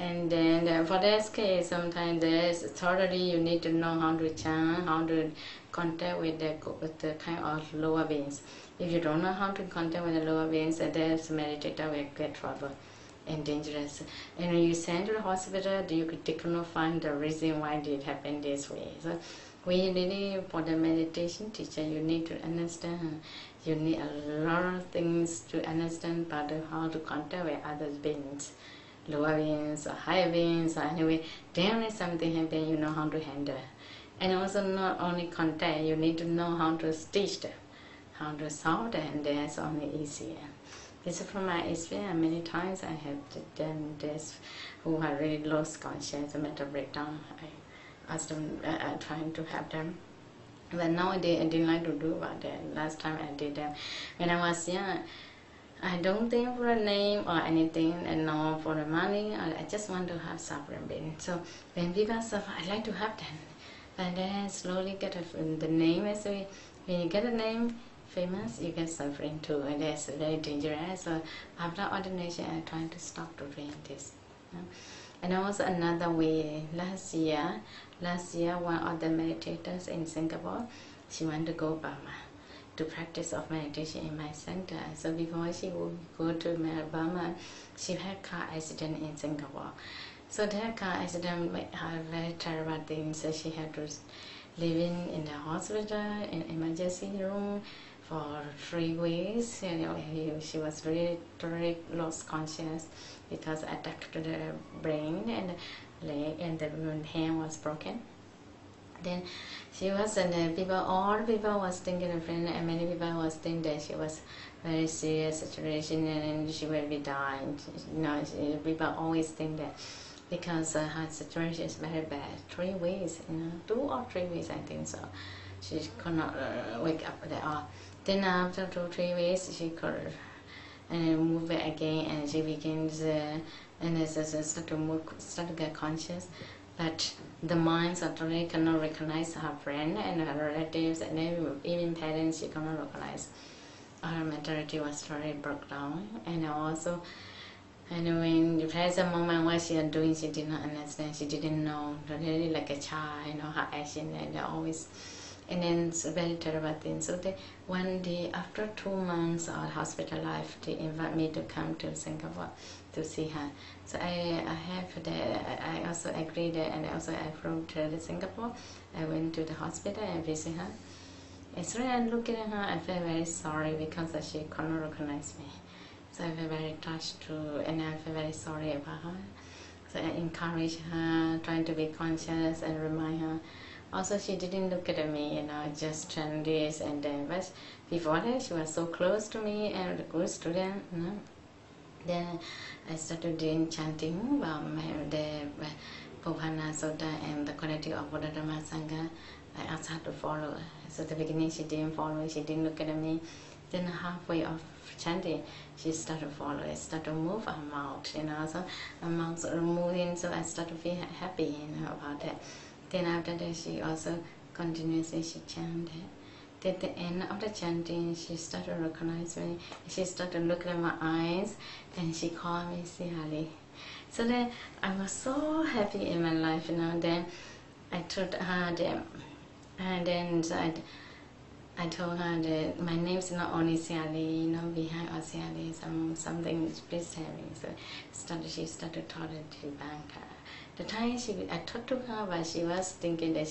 And then for this case, sometimes there's thoroughly you need to know how to chant, how to contact with the kind of lower beings. If you don't know how to contact with the lower beings, there's meditator will get trouble and dangerous. And when you send to the hospital, they cannot find the reason why it happened this way. So we really, for the meditation teacher, you need to understand. You need a lot of things to understand about how to contact with other beings, lower beings or higher beings, or anyway, there is something happen, you know how to handle. And also not only contact, you need to know how to teach them, how to solve them, and that's only easier. This is from my experience. Many times I have done this who have really lost conscience, mental breakdown. I asked them, trying to help them. But nowadays I didn't like to do about that. Last time I did that when I was young. I don't think for a name or anything, and no for the money. I just want to have suffering being. So when people suffer, I like to help them. And then slowly get the name. So when you get a name famous, you get suffering too, and that's very dangerous. So after ordination, I try to stop to doing this. And also another way. Last year, one of the meditators in Singapore, she wanted to go Burma to practice of meditation in my center. So before she would go to Burma, she had a car accident in Singapore. So that car accident made her very terrible things. So she had to live in the hospital, in emergency room for 3 weeks. You know, she was really lost conscious because attack to the brain and the leg, and the hand was broken. Then she was, and all people was thinking, and many people was thinking that she was very serious situation and she will be dying. You know, people always think that because her situation is very bad. 3 weeks, you know, 2 or 3 weeks, I think so. She could not wake up at all. Then after 2 or 3 weeks, she could move back again, and she begins and start to get conscious. But the mind suddenly cannot recognize her friend and her relatives, and even parents she cannot recognize. Her mentality was totally broke down, and also, and when there's a moment where she is doing, she did not understand, she didn't know, really like a child, you know, her action, and always, and then it's a very terrible thing. So one day, after 2 months of hospital life, they invite me to come to Singapore to see her. So I also agreed that, and also I flew to Singapore. I went to the hospital and visit her. And so I looked at her, I felt very sorry because she could not recognize me. So I felt very touched too, and I felt very sorry about her. So I encouraged her, trying to be conscious and remind her. Also, she didn't look at me, you know, just trying this and then. But before that, she was so close to me and a good student, you know. Then I started doing chanting about the Popana Sutta and the quality of Buddha Dhamma Sangha. I asked her to follow. So at the beginning she didn't follow, she didn't look at me. Then halfway of chanting, she started to follow. I started to move her mouth, you know, so her mouth started moving, so I started to feel happy, you know, about that. Then after that, she also continuously she chanted. At the end of the chanting, she started to recognize me. She started looking at my eyes, and she called me Siali. So then I was so happy in my life, you know. Then I told her that, and then so I told her that my name is not only Siali, you know, behind all Siali, something please tell me. So she started talking to Dipankara. The time I talked to her, but she was thinking that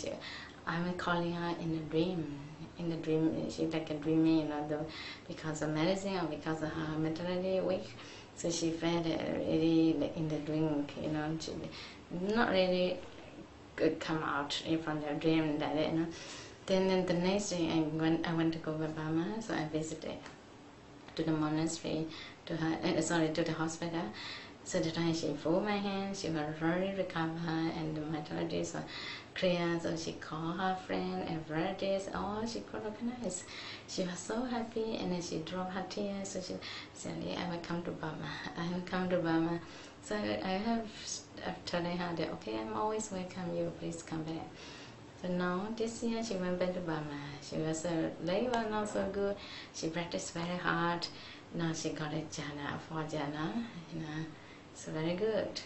I'm calling her in a dream. In the dream, she's like a dreamer, you know, because of medicine or because of her mentality weak. So she felt really like in the dream, you know, she not really could come out from the dream that, you know. Then the next day I went to go to Burma, so I visited to the monastery, to the hospital. So the time she folded my hand, she was very recovered, and the mentalities were clear. So she called her friend and relatives, all she could recognize. She was so happy, and then she dropped her tears. So she said, I will come to Burma. I will come to Burma. So I have telling her that, okay, I'm always welcome you, please come back. So now this year she went back to Burma. She was leg was not so good. She practiced very hard. Now she got a jhana, 4 jhana, you know. It's very good.